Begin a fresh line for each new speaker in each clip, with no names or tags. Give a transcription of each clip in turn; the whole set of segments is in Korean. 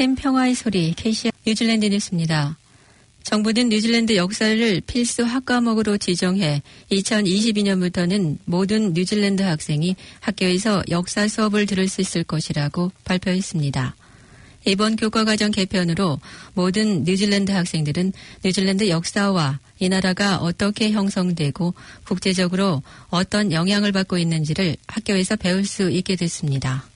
아침 평화의 소리 KCR 뉴질랜드 뉴스입니다. 정부는 뉴질랜드 역사를 필수 학과목으로 지정해 2022년부터는 모든 뉴질랜드 학생이 학교에서 역사 수업을 들을 수 있을 것이라고 발표했습니다. 이번 교과과정 개편으로 모든 뉴질랜드 학생들은 뉴질랜드 역사와 이 나라가 어떻게 형성되고 국제적으로 어떤 영향을 받고 있는지를 학교에서 배울 수 있게 됐습니다.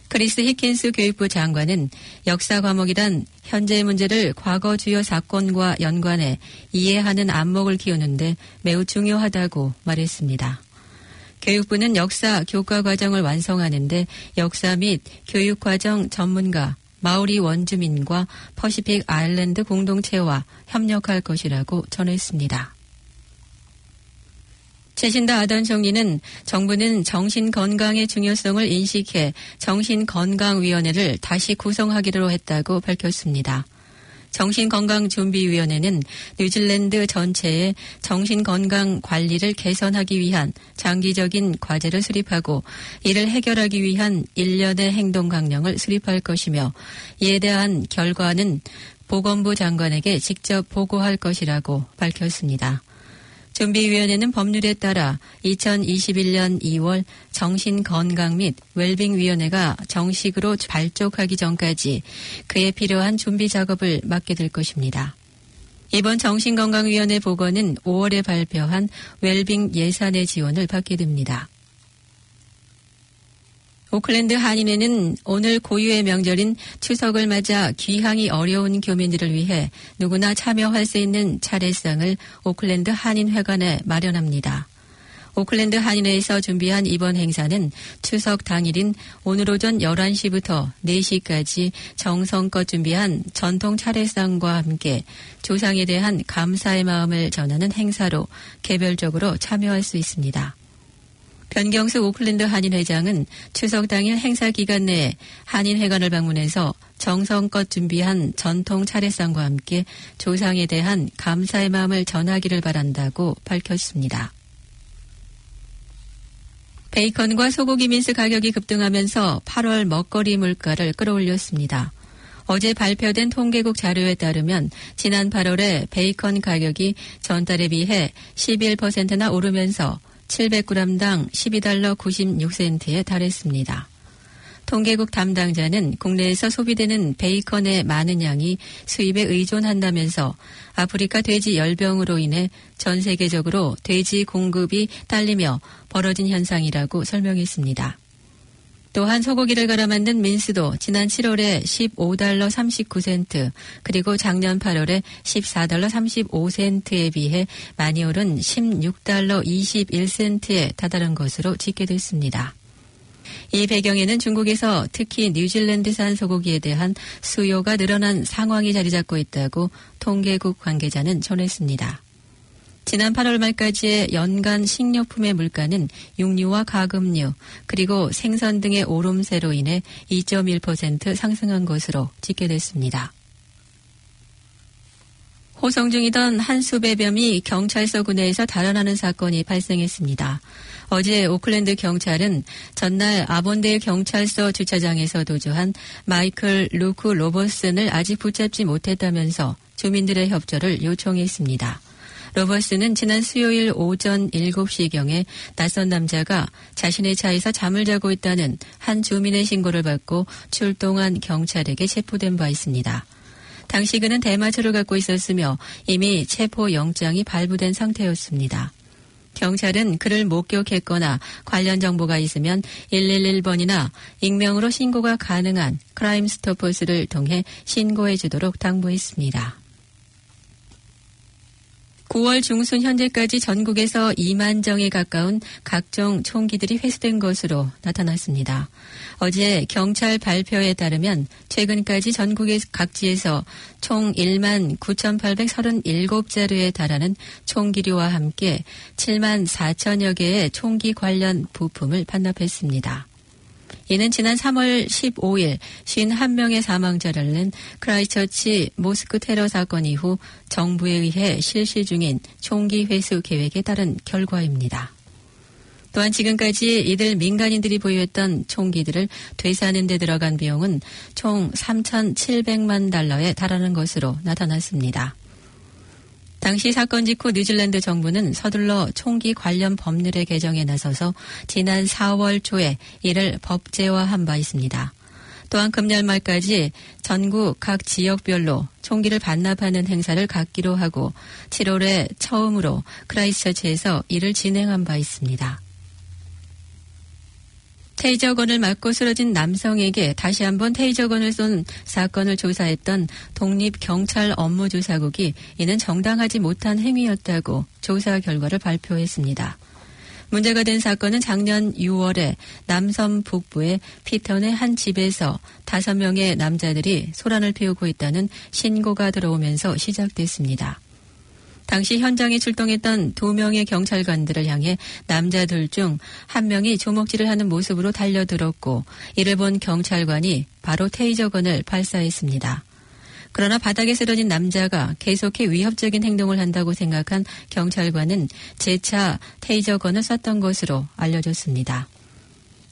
크리스 히킨스 교육부 장관은 역사 과목이란 현재의 문제를 과거 주요 사건과 연관해 이해하는 안목을 키우는데 매우 중요하다고 말했습니다. 교육부는 역사 교과 과정을 완성하는데 역사 및 교육과정 전문가, 마오리 원주민과 퍼시픽 아일랜드 공동체와 협력할 것이라고 전했습니다. 제신다 아던 총리는 정부는 정신건강의 중요성을 인식해 정신건강위원회를 다시 구성하기로 했다고 밝혔습니다. 정신건강준비위원회는 뉴질랜드 전체의 정신건강 관리를 개선하기 위한 장기적인 과제를 수립하고 이를 해결하기 위한 일련의 행동 강령을 수립할 것이며 이에 대한 결과는 보건부 장관에게 직접 보고할 것이라고 밝혔습니다. 준비위원회는 법률에 따라 2021년 2월 정신건강 및 웰빙위원회가 정식으로 발족하기 전까지 그에 필요한 준비 작업을 맡게 될 것입니다. 이번 정신건강위원회 보고는 5월에 발표한 웰빙 예산의 지원을 받게 됩니다. 오클랜드 한인회는 오늘 고유의 명절인 추석을 맞아 귀향이 어려운 교민들을 위해 누구나 참여할 수 있는 차례상을 오클랜드 한인회관에 마련합니다. 오클랜드 한인회에서 준비한 이번 행사는 추석 당일인 오늘 오전 11시부터 4시까지 정성껏 준비한 전통 차례상과 함께 조상에 대한 감사의 마음을 전하는 행사로 개별적으로 참여할 수 있습니다. 변경수 오클랜드 한인회장은 추석 당일 행사 기간 내에 한인회관을 방문해서 정성껏 준비한 전통 차례상과 함께 조상에 대한 감사의 마음을 전하기를 바란다고 밝혔습니다. 베이컨과 소고기 민스 가격이 급등하면서 8월 먹거리 물가를 끌어올렸습니다. 어제 발표된 통계국 자료에 따르면 지난 8월에 베이컨 가격이 전달에 비해 11%나 오르면서 700g당 12달러 96센트에 달했습니다. 통계국 담당자는 국내에서 소비되는 베이컨의 많은 양이 수입에 의존한다면서 아프리카 돼지 열병으로 인해 전 세계적으로 돼지 공급이 딸리며 벌어진 현상이라고 설명했습니다. 또한 소고기를 갈아 만든 민스도 지난 7월에 15달러 39센트 그리고 작년 8월에 14달러 35센트에 비해 많이 오른 16달러 21센트에 다다른 것으로 집계됐습니다. 이 배경에는 중국에서 특히 뉴질랜드산 소고기에 대한 수요가 늘어난 상황이 자리 잡고 있다고 통계국 관계자는 전했습니다. 지난 8월 말까지의 연간 식료품의 물가는 육류와 가금류 그리고 생선 등의 오름세로 인해 2.1% 상승한 것으로 집계됐습니다. 호송 중이던 한 수배범이 경찰서 구내에서 달아나는 사건이 발생했습니다. 어제 오클랜드 경찰은 전날 아본데일 경찰서 주차장에서 도주한 마이클 루크 로버슨을 아직 붙잡지 못했다면서 주민들의 협조를 요청했습니다. 로버슨은 지난 수요일 오전 7시경에 낯선 남자가 자신의 차에서 잠을 자고 있다는 한 주민의 신고를 받고 출동한 경찰에게 체포된 바 있습니다. 당시 그는 대마초를 갖고 있었으며 이미 체포영장이 발부된 상태였습니다. 경찰은 그를 목격했거나 관련 정보가 있으면 111번이나 익명으로 신고가 가능한 크라임스토퍼스를 통해 신고해 주도록 당부했습니다. 9월 중순 현재까지 전국에서 2만 정에 가까운 각종 총기들이 회수된 것으로 나타났습니다. 어제 경찰 발표에 따르면 최근까지 전국의 각지에서 총 1만 9,837자루에 달하는 총기류와 함께 7만 4천여 개의 총기 관련 부품을 반납했습니다. 이는 지난 3월 15일 51명의 사망자를 낸 크라이스처치 모스크 테러 사건 이후 정부에 의해 실시 중인 총기 회수 계획에 따른 결과입니다. 또한 지금까지 이들 민간인들이 보유했던 총기들을 되사하는 데 들어간 비용은 총 3,700만 달러에 달하는 것으로 나타났습니다. 당시 사건 직후 뉴질랜드 정부는 서둘러 총기 관련 법률의 개정에 나서서 지난 4월 초에 이를 법제화한 바 있습니다. 또한 금년 말까지 전국 각 지역별로 총기를 반납하는 행사를 갖기로 하고 7월에 처음으로 크라이스처치에서 이를 진행한 바 있습니다. 테이저건을 맞고 쓰러진 남성에게 다시 한번 테이저건을 쏜 사건을 조사했던 독립경찰 업무조사국이 이는 정당하지 못한 행위였다고 조사 결과를 발표했습니다. 문제가 된 사건은 작년 6월에 남섬 북부의 피턴의 한 집에서 5명의 남자들이 소란을 피우고 있다는 신고가 들어오면서 시작됐습니다. 당시 현장에 출동했던 2명의 경찰관들을 향해 남자들 중 1명이 주먹질을 하는 모습으로 달려들었고 이를 본 경찰관이 바로 테이저건을 발사했습니다. 그러나 바닥에 쓰러진 남자가 계속해 위협적인 행동을 한다고 생각한 경찰관은 재차 테이저건을 쐈던 것으로 알려졌습니다.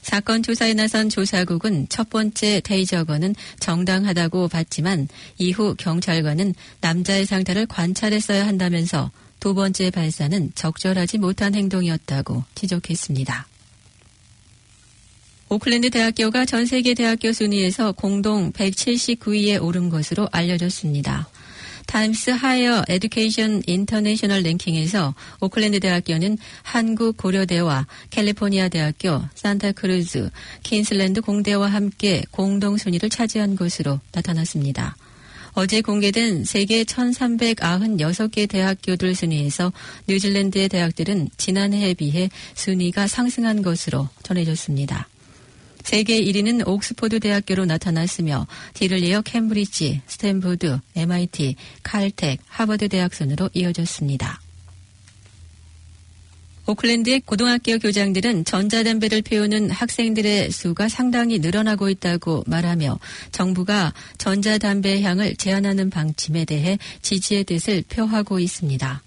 사건 조사에 나선 조사국은 첫 번째 테이저건은 정당하다고 봤지만 이후 경찰관은 남자의 상태를 관찰했어야 한다면서 두 번째 발사는 적절하지 못한 행동이었다고 지적했습니다. 오클랜드 대학교가 전 세계 대학교 순위에서 공동 179위에 오른 것으로 알려졌습니다. 타임스 하이어 에듀케이션 인터내셔널 랭킹에서 오클랜드 대학교는 한국 고려대와 캘리포니아 대학교, 산타크루즈, 퀸슬랜드 공대와 함께 공동 순위를 차지한 것으로 나타났습니다. 어제 공개된 세계 1396개 대학교들 순위에서 뉴질랜드의 대학들은 지난해에 비해 순위가 상승한 것으로 전해졌습니다. 세계 1위는 옥스퍼드 대학교로 나타났으며 뒤를 이어 캠브리지, 스탠포드, MIT, 칼텍, 하버드 대학 순으로 이어졌습니다. 오클랜드의 고등학교 교장들은 전자담배를 피우는 학생들의 수가 상당히 늘어나고 있다고 말하며 정부가 전자담배 향을 제한하는 방침에 대해 지지의 뜻을 표하고 있습니다.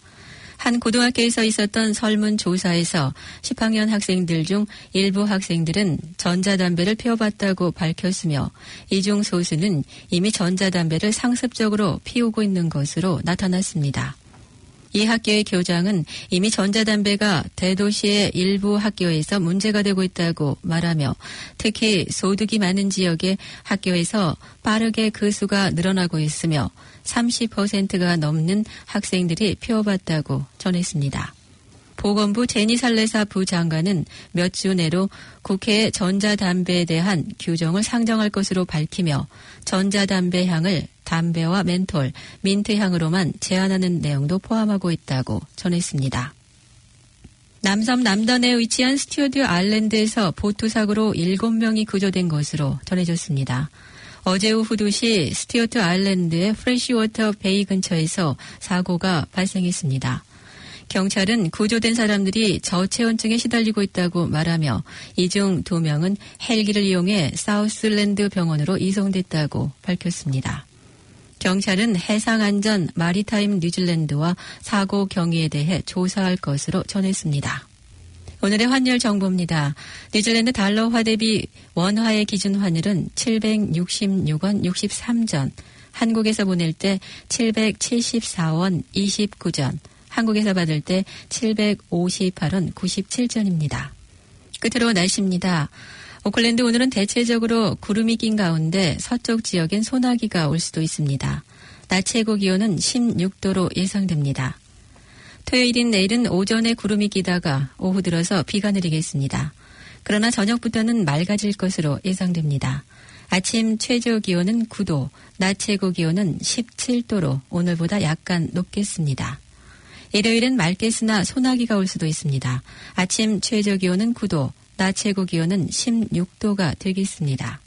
한 고등학교에서 있었던 설문조사에서 10학년 학생들 중 일부 학생들은 전자담배를 피워봤다고 밝혔으며 이 중 소수는 이미 전자담배를 상습적으로 피우고 있는 것으로 나타났습니다. 이 학교의 교장은 이미 전자담배가 대도시의 일부 학교에서 문제가 되고 있다고 말하며 특히 소득이 많은 지역의 학교에서 빠르게 그 수가 늘어나고 있으며 30%가 넘는 학생들이 피워봤다고 전했습니다. 보건부 제니 살레사 부장관은 몇 주 내로 국회에 전자담배에 대한 규정을 상정할 것으로 밝히며 전자담배 향을 담배와 멘톨, 민트 향으로만 제한하는 내용도 포함하고 있다고 전했습니다. 남섬 남던에 위치한 스튜어트 아일랜드에서 보트 사고로 7명이 구조된 것으로 전해졌습니다. 어제 오후 2시 스튜어트 아일랜드의 프레시워터 베이 근처에서 사고가 발생했습니다. 경찰은 구조된 사람들이 저체온증에 시달리고 있다고 말하며 이 중 2명은 헬기를 이용해 사우스랜드 병원으로 이송됐다고 밝혔습니다. 경찰은 해상안전 마리타임 뉴질랜드와 사고 경위에 대해 조사할 것으로 전했습니다. 오늘의 환율 정보입니다. 뉴질랜드 달러화 대비 원화의 기준 환율은 766원 63전, 한국에서 보낼 때 774원 29전, 한국에서 받을 때 758원 97전입니다. 끝으로 날씨입니다. 오클랜드 오늘은 대체적으로 구름이 낀 가운데 서쪽 지역엔 소나기가 올 수도 있습니다. 낮 최고 기온은 16도로 예상됩니다. 토요일인 내일은 오전에 구름이 끼다가 오후 들어서 비가 내리겠습니다. 그러나 저녁부터는 맑아질 것으로 예상됩니다. 아침 최저 기온은 9도, 낮 최고 기온은 17도로 오늘보다 약간 높겠습니다. 일요일은 맑겠으나 소나기가 올 수도 있습니다. 아침 최저 기온은 9도, 낮 최고 기온은 16도가 되겠습니다.